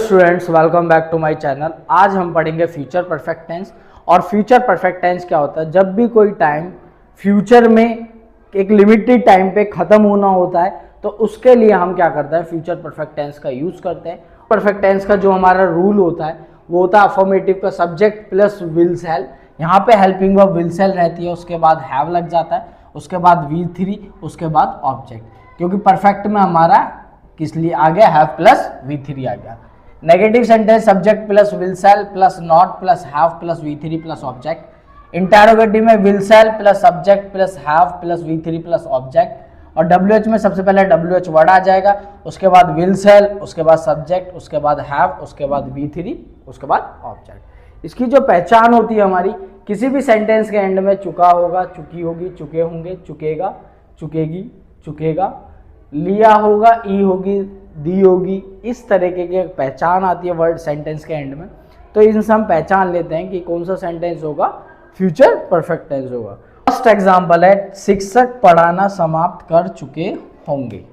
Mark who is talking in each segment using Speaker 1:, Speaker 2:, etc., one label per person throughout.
Speaker 1: Students, welcome back to my channel. आज हम पढ़ेंगे फ्यूचर परफेक्ट टेंस। और फ्यूचर परफेक्ट टेंस क्या होता है? जब भी कोई टाइम फ्यूचर में एक लिमिटेड टाइम पे ख़त्म होना होता है तो उसके लिए हम क्या करते हैं, फ्यूचर परफेक्ट टेंस का यूज़ करते हैं। परफेक्ट टेंस का जो हमारा रूल होता है वो होता है अफर्मेटिव का सब्जेक्ट प्लस विल सेल। यहाँ पे हेल्पिंग वर्ब विल सेल रहती है, उसके बाद हैव लग जाता है, उसके बाद V3, उसके बाद ऑब्जेक्ट। क्योंकि परफेक्ट में हमारा किस लिए आ गया, हैव प्लस V3 आ गया। Negative sentence subject plus will sell plus not plus have plus V3 plus object. Interrogative में will sell plus subject plus have plus V3 plus object. और WH में सबसे पहले WH वर्ड आ जाएगा, उसके बाद विल सेल, उसके बाद सब्जेक्ट, उसके बाद हैव, उसके बाद V3, उसके बाद ऑब्जेक्ट। इसकी जो पहचान होती है हमारी, किसी भी सेंटेंस के एंड में चुका होगा, चुकी होगी, चुके होंगे, चुकेगा, चुकेगी, चुकेगा, लिया होगा, ई होगी, दी होगी, इस तरीके की एक पहचान आती है वर्ड सेंटेंस के एंड में। तो इनसे हम पहचान लेते हैं कि कौन सा सेंटेंस होगा, फ्यूचर परफेक्ट टेंस होगा। फर्स्ट एग्जांपल है, शिक्षक पढ़ाना समाप्त कर चुके होंगे।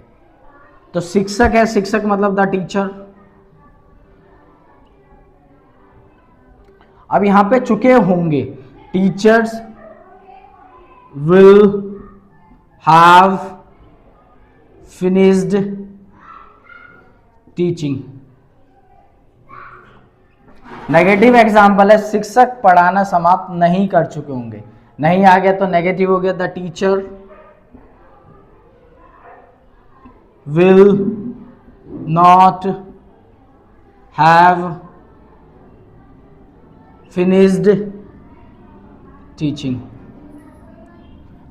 Speaker 1: तो शिक्षक है, शिक्षक मतलब द टीचर। अब यहां पे चुके होंगे, teachers will have finished teaching. Negative example है, शिक्षक पढ़ाना समाप्त नहीं कर चुके होंगे। नहीं आ गया तो नेगेटिव हो गया, the teacher will not have finished teaching.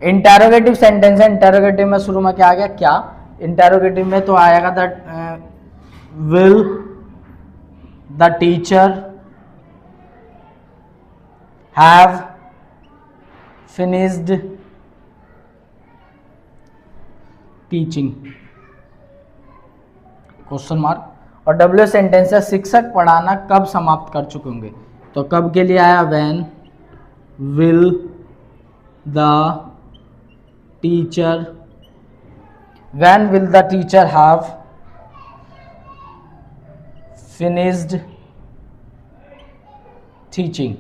Speaker 1: Interrogative sentence है, इंटेरोगेटिव में शुरू में क्या आ गया, क्या। इंटेरोगेटिव में तो आएगा the will the teacher have finished teaching, question mark. और W सेंटेंस है, शिक्षक पढ़ाना कब समाप्त कर चुके होंगे। तो कब के लिए आया, when will the teacher, when will the teacher have finished teaching.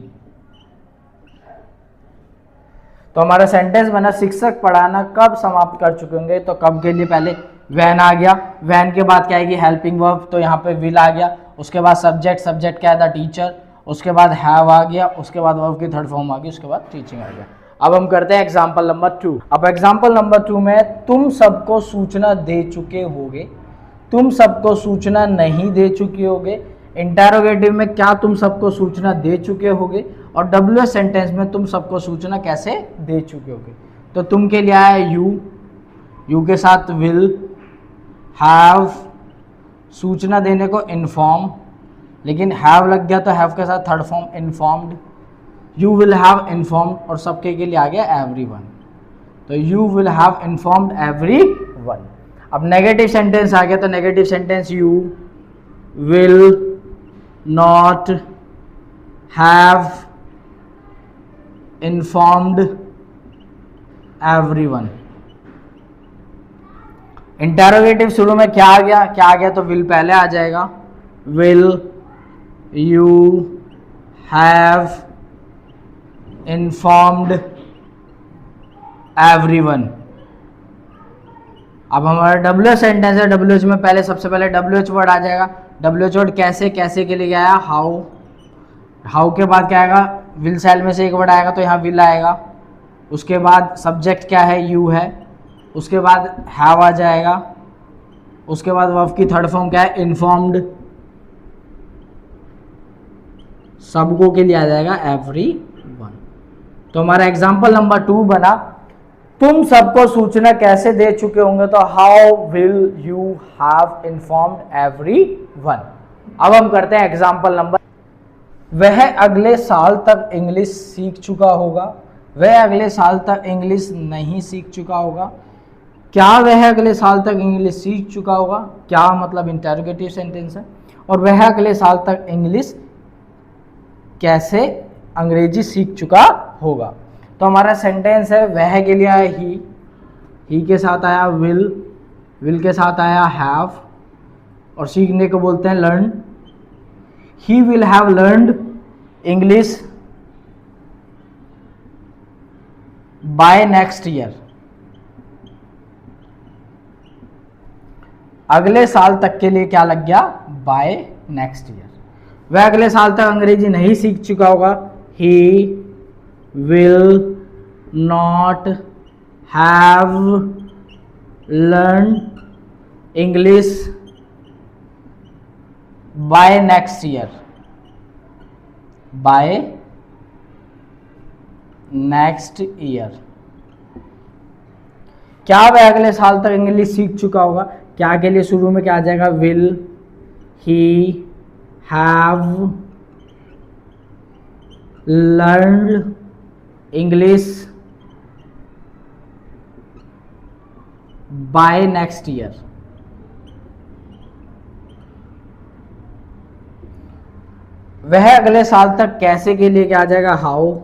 Speaker 1: तो हमारा सेंटेंस बना, शिक्षक पढ़ाना कब समाप्त कर चुके होंगे। तो कब के लिए पहले व्हेन आ गया, व्हेन के बाद क्या आएगी, हेल्पिंग वर्ब, तो यहाँ पे विल आ गया। उसके बाद सब्जेक्ट, सब्जेक्ट क्या है, द टीचर। उसके बाद हैव आ गया, उसके बाद वर्ब की थर्ड फॉर्म आ गई, उसके बाद टीचिंग आ गया। अब हम करते हैं एग्जाम्पल नंबर 2। अब एग्जाम्पल नंबर 2 में तुम सबको सूचना दे चुके होगे, तुम सबको सूचना नहीं दे चुके होगे। इंटेरोगेटिव में क्या तुम सबको सूचना दे चुके होगे। और WH सेंटेंस में तुम सबको सूचना कैसे दे चुके होगे। तो तुम के लिए आया यू के साथ विल, हैव सूचना देने को इन्फॉर्म, लेकिन हैव लग गया तो हैव के साथ third form informed, you will have informed. और सबके के लिए आ गया एवरीवन, तो you will have informed everyone. अब नेगेटिव सेंटेंस आ गया, तो negative sentence, you will not have informed everyone. Interrogative शुरू में क्या आ गया, क्या आ गया, तो विल पहले आ जाएगा, will you have informed everyone. अब हमारा WH सेंटेंस है, WH में पहले सबसे पहले WH वर्ड आ जाएगा। WH वर्ड कैसे, कैसे के लिए आया, हाउ। हाउ के बाद क्या आएगा, विल सेल में से एक वर्ड आएगा तो यहाँ विल आएगा। उसके बाद सब्जेक्ट क्या है, यू है। उसके बाद हैव आ जाएगा। उसके बाद वर्ब की थर्ड फॉर्म क्या है, इन्फॉर्म्ड। सबको के लिए आ जाएगा एवरीवन। तो हमारा एग्जाम्पल नंबर 2 बना, तुम सबको सूचना कैसे दे चुके होंगे। तो how will you have informed everyone. अब हम करते हैं एग्जाम्पल नंबर, वह अगले साल तक इंग्लिश सीख चुका होगा। वह अगले साल तक इंग्लिश नहीं सीख चुका होगा। क्या वह अगले साल तक इंग्लिश सीख चुका होगा, क्या मतलब इंटेरोगेटिव सेंटेंस है। और वह अगले साल तक इंग्लिश कैसे अंग्रेजी सीख चुका होगा। तो हमारा सेंटेंस है, वह के लिए आया ही के साथ आया विल के साथ आया हैव, और सीखने को बोलते हैं learn, he will have learned English by next year, अगले साल तक के लिए क्या लग गया, बाय नेक्स्ट ईयर। वह अगले साल तक अंग्रेजी नहीं सीख चुका होगा, he will not have learn English by next year, by next year. क्या वह अगले साल तक इंग्लिश सीख चुका होगा, क्या के लिए शुरू में क्या आ जाएगा, will he have learned English by next year. वह अगले साल तक कैसे के लिए क्या आ जाएगा, हाउ।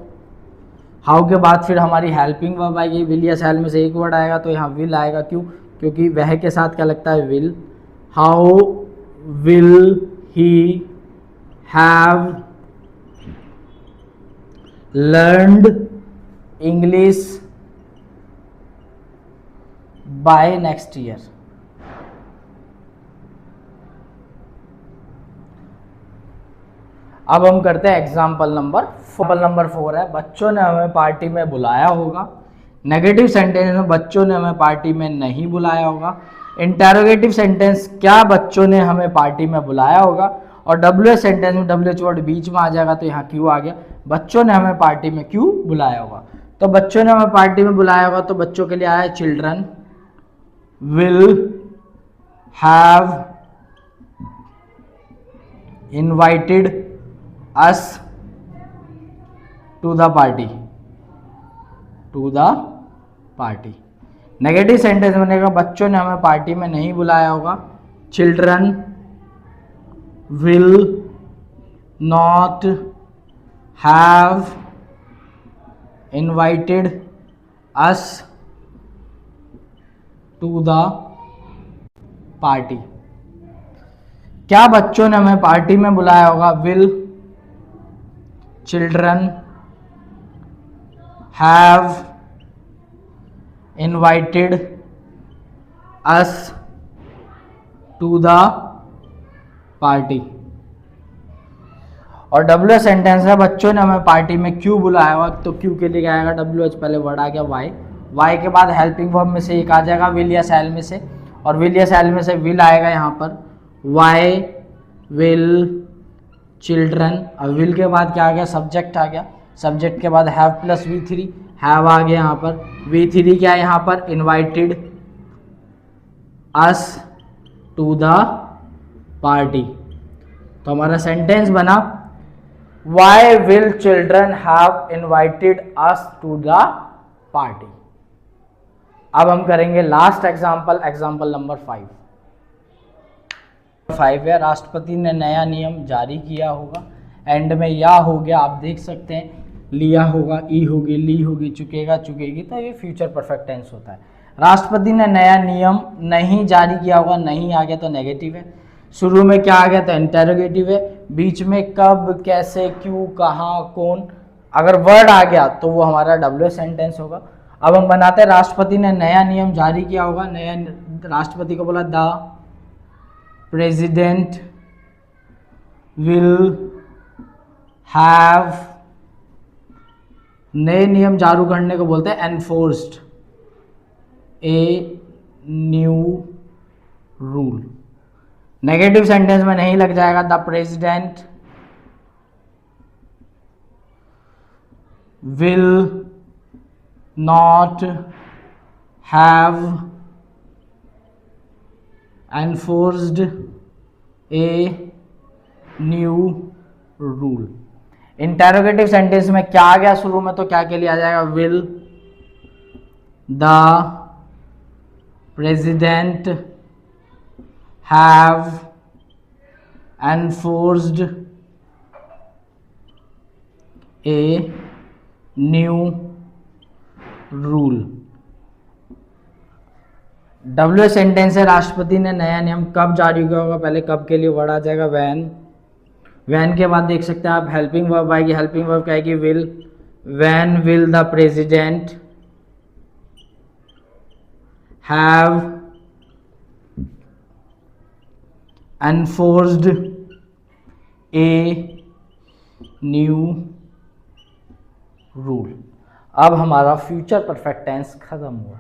Speaker 1: हाउ के बाद फिर हमारी हेल्पिंग वर्ब आएगी, विल या शैल में से एक वर्ड आएगा तो यहाँ विल आएगा, क्यों, क्योंकि वह के साथ क्या लगता है, will. How will he have learned English by next year. अब हम करते हैं एग्जाम्पल नंबर 4 है, बच्चों ने हमें पार्टी में बुलाया होगा। नेगेटिव सेंटेंस में बच्चों ने हमें पार्टी में नहीं बुलाया होगा। इंटेरोगेटिव सेंटेंस, क्या बच्चों ने हमें पार्टी में बुलाया होगा। और WH सेंटेंस में WH वर्ड बीच में आ जाएगा तो यहाँ क्यों आ गया, बच्चों ने हमें पार्टी में क्यों बुलाया होगा। तो बच्चों ने हमें पार्टी में बुलाया होगा तो बच्चों के लिए आया है children will have invited us to the party, to the party. Negative sentence बनेगा बच्चों ने हमें पार्टी में नहीं बुलाया होगा, children will not have invited us to the party. क्या बच्चों ने हमें पार्टी में बुलाया होगा, will children have invited us to the party. और WH सेंटेंस है बच्चों ने हमें पार्टी में क्यों बुलाया होगा, तो क्यों के लिए क्या आएगा, WH पहले वर्ड आ गया वाई, वाई के बाद हेल्पिंग वर्ब में से एक आ जाएगा विल या शैल में से, और विल या शैल में से विल आएगा यहाँ पर, वाई विल चिल्ड्रन। और विल के बाद क्या आ गया, सब्जेक्ट आ गया, सब्जेक्ट के बाद हैव प्लस V3, हैव आ गया यहाँ पर, V3 क्या है यहाँ पर, invited us to the party. तो हमारा सेंटेंस बना why will children have invited us to the party. अब हम करेंगे लास्ट एग्जाम्पल, एग्जाम्पल नंबर 5 है, राष्ट्रपति ने नया नियम जारी किया होगा। एंड में या हो गया, आप देख सकते हैं, लिया होगा, ई होगी, ली होगी, चुकेगा, चुकेगी, तो ये फ्यूचर परफेक्ट टेंस होता है। राष्ट्रपति ने नया नियम नहीं जारी किया होगा, नहीं आ गया तो नेगेटिव है, शुरू में क्या आ गया तो इंटेरोगेटिव है, बीच में कब, कैसे, क्यों, कहाँ, कौन, अगर वर्ड आ गया तो वो हमारा WH सेंटेंस होगा। अब हम बनाते हैं राष्ट्रपति ने नया नियम जारी किया होगा, नया राष्ट्रपति को बोला द प्रेसिडेंट विल हैव, नए नियम जारी करने को बोलते हैं enforced a new rule. Negative sentence में नहीं लग जाएगा, the president will not have enforced a new rule. Interrogative sentence में क्या आ गया शुरू में, तो क्या के लिए आ जाएगा, will the president have enforced a new rule. WH sentence है राष्ट्रपति ने नया नियम कब जारी किया होगा, पहले कब के लिए वर्ड आ जाएगा, व्हेन, वैन के बाद देख सकते हैं आप हेल्पिंग वर्ब आएगी, हेल्पिंग वर्ब क्या आएगी, will. Van will the president have enforced a new rule. अब हमारा फ्यूचर परफेक्ट टेंस खत्म हुआ।